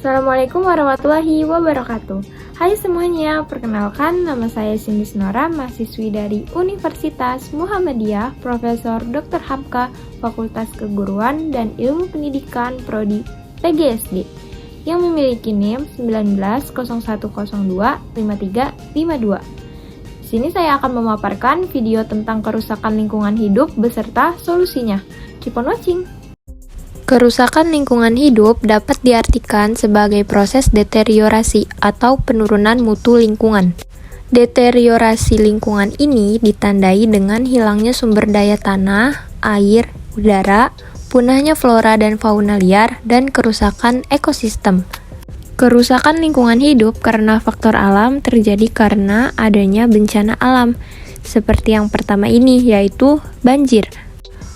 Assalamualaikum warahmatullahi wabarakatuh. Hai semuanya, perkenalkan nama saya Cindy Nora, mahasiswi dari Universitas Muhammadiyah, Profesor Dr. Hamka, Fakultas Keguruan dan Ilmu Pendidikan Prodi PGSD, yang memiliki NIM 1901025352. Di sini saya akan memaparkan video tentang kerusakan lingkungan hidup beserta solusinya. Keep on watching! Kerusakan lingkungan hidup dapat diartikan sebagai proses deteriorasi atau penurunan mutu lingkungan. Deteriorasi lingkungan ini ditandai dengan hilangnya sumber daya tanah, air, udara, punahnya flora dan fauna liar, dan kerusakan ekosistem. Kerusakan lingkungan hidup karena faktor alam terjadi karena adanya bencana alam, seperti yang pertama ini, yaitu banjir.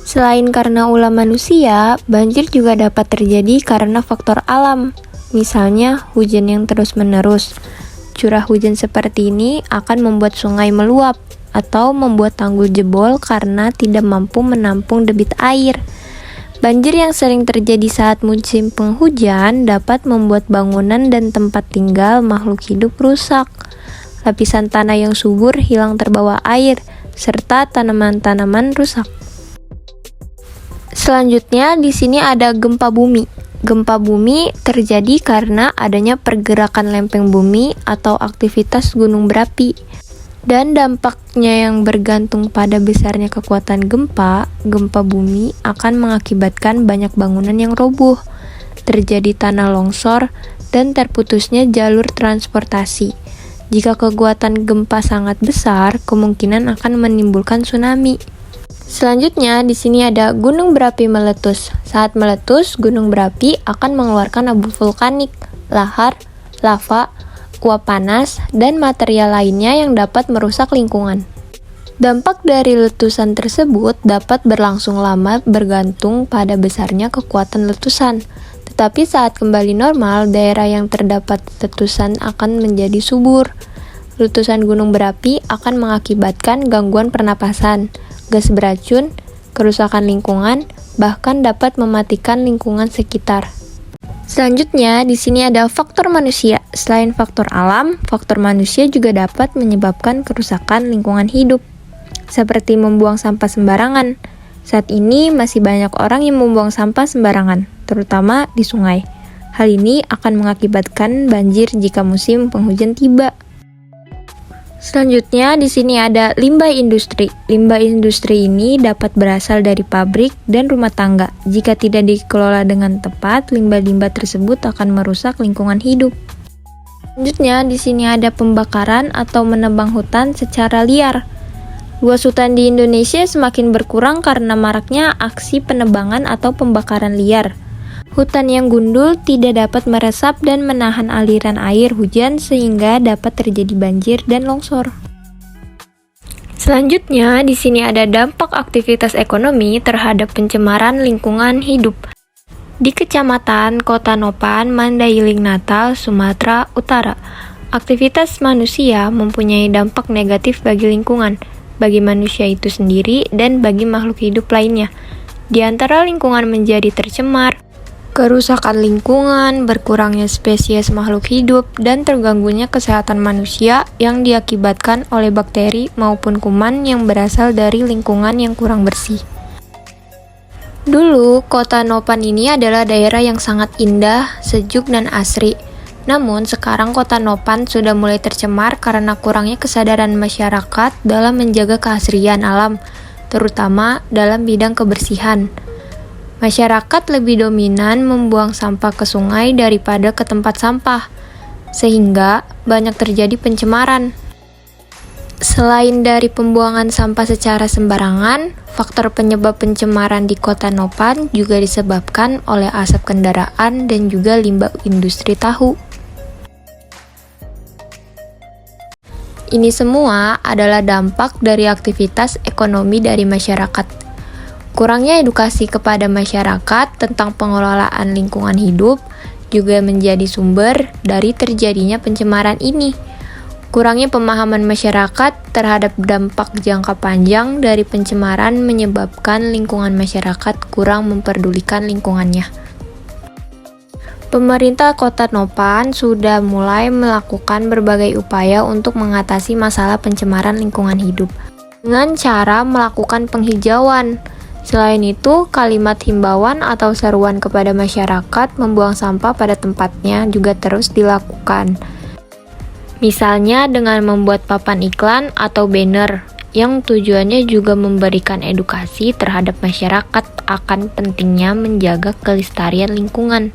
Selain karena ulah manusia, banjir juga dapat terjadi karena faktor alam. Misalnya, hujan yang terus-menerus. Curah hujan seperti ini akan membuat sungai meluap atau membuat tanggul jebol karena tidak mampu menampung debit air. Banjir yang sering terjadi saat musim penghujan dapat membuat bangunan dan tempat tinggal makhluk hidup rusak. Lapisan tanah yang subur hilang terbawa air, serta tanaman-tanaman rusak. Selanjutnya, di sini ada gempa bumi. Gempa bumi terjadi karena adanya pergerakan lempeng bumi atau aktivitas gunung berapi. Dan dampaknya yang bergantung pada besarnya kekuatan gempa bumi akan mengakibatkan banyak bangunan yang roboh, terjadi tanah longsor, dan terputusnya jalur transportasi. Jika kekuatan gempa sangat besar, kemungkinan akan menimbulkan tsunami. Selanjutnya, di sini ada gunung berapi meletus. Saat meletus, gunung berapi akan mengeluarkan abu vulkanik, lahar, lava, uap panas, dan material lainnya yang dapat merusak lingkungan. Dampak dari letusan tersebut dapat berlangsung lama bergantung pada besarnya kekuatan letusan. Tetapi saat kembali normal, daerah yang terdapat letusan akan menjadi subur. Letusan gunung berapi akan mengakibatkan gangguan pernapasan, gas beracun, kerusakan lingkungan, bahkan dapat mematikan lingkungan sekitar. Selanjutnya, di sini ada faktor manusia. Selain faktor alam, faktor manusia juga dapat menyebabkan kerusakan lingkungan hidup, seperti membuang sampah sembarangan. Saat ini masih banyak orang yang membuang sampah sembarangan, terutama di sungai. Hal ini akan mengakibatkan banjir jika musim penghujan tiba. Selanjutnya, di sini ada limbah industri. Limbah industri ini dapat berasal dari pabrik dan rumah tangga. Jika tidak dikelola dengan tepat, limbah-limbah tersebut akan merusak lingkungan hidup. Selanjutnya, di sini ada pembakaran atau menebang hutan secara liar. Luas hutan di Indonesia semakin berkurang karena maraknya aksi penebangan atau pembakaran liar. Hutan yang gundul tidak dapat meresap dan menahan aliran air hujan sehingga dapat terjadi banjir dan longsor. Selanjutnya, di sini ada dampak aktivitas ekonomi terhadap pencemaran lingkungan hidup. Di Kecamatan Kota Nopan, Mandailing Natal, Sumatera Utara, aktivitas manusia mempunyai dampak negatif bagi lingkungan, bagi manusia itu sendiri dan bagi makhluk hidup lainnya. Di antara lingkungan menjadi tercemar, kerusakan lingkungan, berkurangnya spesies makhluk hidup, dan terganggunya kesehatan manusia yang diakibatkan oleh bakteri maupun kuman yang berasal dari lingkungan yang kurang bersih. Dulu, kota Nopan ini adalah daerah yang sangat indah, sejuk, dan asri. Namun, sekarang kota Nopan sudah mulai tercemar karena kurangnya kesadaran masyarakat dalam menjaga keasrian alam, terutama dalam bidang kebersihan. Masyarakat lebih dominan membuang sampah ke sungai daripada ke tempat sampah, sehingga banyak terjadi pencemaran. Selain dari pembuangan sampah secara sembarangan, faktor penyebab pencemaran di Kota Nopan juga disebabkan oleh asap kendaraan dan juga limbah industri tahu. Ini semua adalah dampak dari aktivitas ekonomi dari masyarakat. Kurangnya edukasi kepada masyarakat tentang pengelolaan lingkungan hidup juga menjadi sumber dari terjadinya pencemaran ini. Kurangnya pemahaman masyarakat terhadap dampak jangka panjang dari pencemaran menyebabkan lingkungan masyarakat kurang memperdulikan lingkungannya. Pemerintah Kota Nopan sudah mulai melakukan berbagai upaya untuk mengatasi masalah pencemaran lingkungan hidup dengan cara melakukan penghijauan. Selain itu, kalimat himbauan atau seruan kepada masyarakat membuang sampah pada tempatnya juga terus dilakukan. Misalnya dengan membuat papan iklan atau banner yang tujuannya juga memberikan edukasi terhadap masyarakat akan pentingnya menjaga kelestarian lingkungan.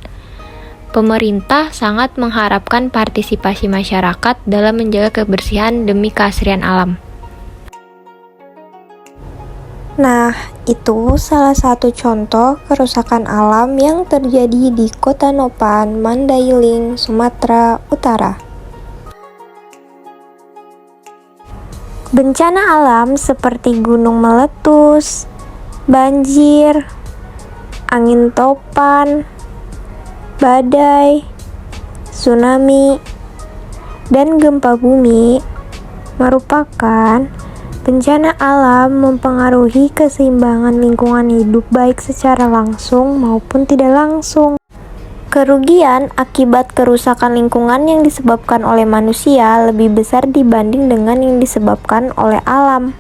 Pemerintah sangat mengharapkan partisipasi masyarakat dalam menjaga kebersihan demi keasrian alam. Nah, itu salah satu contoh kerusakan alam yang terjadi di Kota Nopan, Mandailing, Sumatera Utara. Bencana alam seperti gunung meletus, banjir, angin topan, badai, tsunami, dan gempa bumi merupakan bencana alam mempengaruhi keseimbangan lingkungan hidup baik secara langsung maupun tidak langsung. Kerugian akibat kerusakan lingkungan yang disebabkan oleh manusia lebih besar dibanding dengan yang disebabkan oleh alam.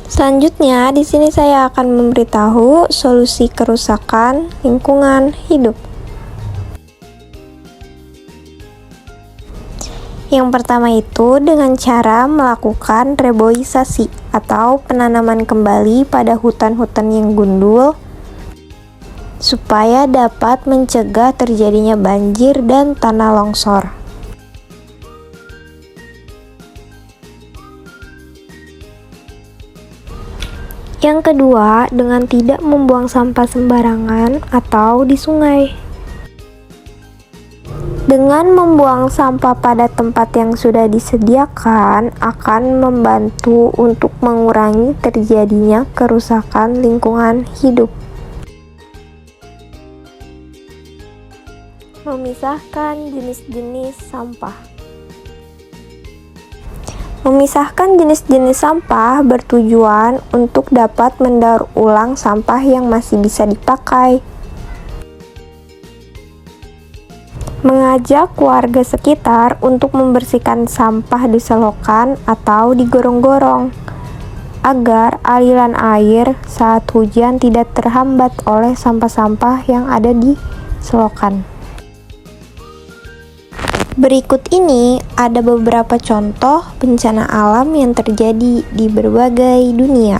Selanjutnya, di sini saya akan memberitahu solusi kerusakan lingkungan hidup. Yang pertama itu dengan cara melakukan reboisasi atau penanaman kembali pada hutan-hutan yang gundul supaya dapat mencegah terjadinya banjir dan tanah longsor. Yang kedua, dengan tidak membuang sampah sembarangan atau di sungai. Dengan membuang sampah pada tempat yang sudah disediakan akan membantu untuk mengurangi terjadinya kerusakan lingkungan hidup. Memisahkan jenis-jenis sampah. Memisahkan jenis-jenis sampah bertujuan untuk dapat mendaur ulang sampah yang masih bisa dipakai. Mengajak warga sekitar untuk membersihkan sampah di selokan atau di gorong-gorong, agar aliran air saat hujan tidak terhambat oleh sampah-sampah yang ada di selokan. Berikut ini ada beberapa contoh bencana alam yang terjadi di berbagai dunia.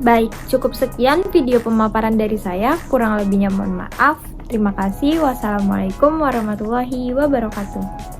Baik, cukup sekian video pemaparan dari saya. Kurang lebihnya mohon maaf. Terima kasih. Wassalamualaikum warahmatullahi wabarakatuh.